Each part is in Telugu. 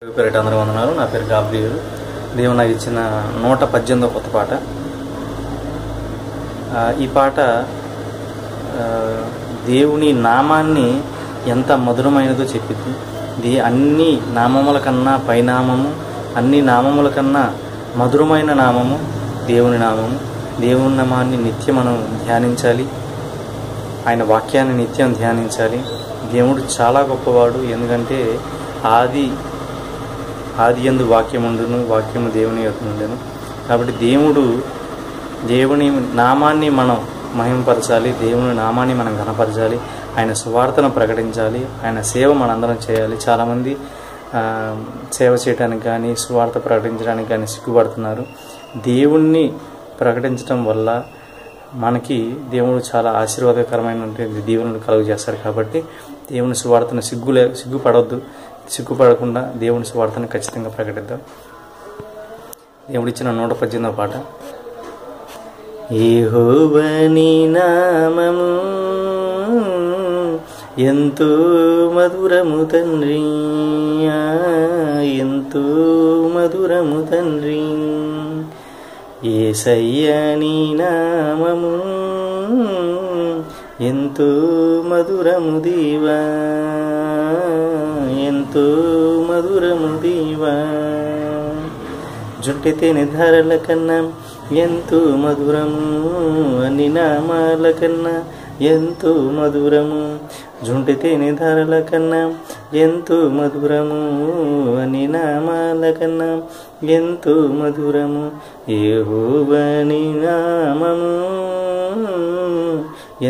పేరిట అందరూ వందనాలు. నా పేరు గాబ్రియలు. దేవుడు నాకు ఇచ్చిన 118వ కొత్త పాట. ఈ పాట దేవుని నామాన్ని ఎంత మధురమైనదో చెప్పింది. అన్ని నామముల కన్నా పైనామము, అన్ని నామముల కన్నా మధురమైన నామము దేవుని నామము. దేవుని నామాన్ని నిత్యం మనం ధ్యానించాలి. ఆయన వాక్యాన్ని నిత్యం ధ్యానించాలి. దేవుడు చాలా గొప్పవాడు. ఎందుకంటే ఆది యందు వాక్యముండును, వాక్యము దేవుని యొద్ద నుండెను. కాబట్టి దేవుని నామాన్ని మనం మహిమపరచాలి. దేవుని నామాన్ని మనం ఘనపరచాలి. ఆయన సువార్తను ప్రకటించాలి. ఆయన సేవ మనందరం చేయాలి. చాలామంది సేవ చేయడానికి కానీ సువార్త ప్రకటించడానికి కానీ సిగ్గుపడుతున్నారు. దేవుణ్ణి ప్రకటించడం వల్ల మనకి దేవుడు చాలా ఆశీర్వాదకరమైన దీవెనలు కలుగు చేస్తారు. కాబట్టి దేవుని సువార్తను సిగ్గుపడకుండా దేవుని సువార్తను ఖచ్చితంగా ప్రకటిద్దాం. దేవుడిచ్చిన 118వ పాట. యెహోవా నీ నామము ఎంతో మధురము తండ్రి, ఎంతో మధురము తండ్రి. యేసయ్యా నీ నామము ఎంతో మధురము దేవా, ఎంతో మధురము దేవా. జుంటి తేనె ధారల కన్నా ఎంతో మధురము, అన్ని నామాల కన్నా ఎంతో మధురము. జుంటి తేనె ధారల కన్నా ఎంతో మధురము, అన్ని నామాల కన్నా ఎంతో మధురము. యెహోవా నీ నామము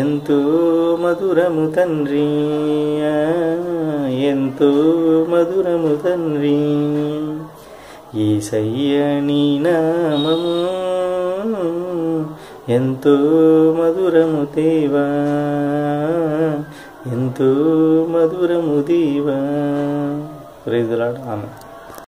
ఎంతో మధురము తండ్రి, ఎంతో మధురము తండ్రి. యేసయ్యా నీ నామము ఎంతో మధురము దేవా, ఎంతో మధురము దేవా. Praise the Lord. ఆమేన్.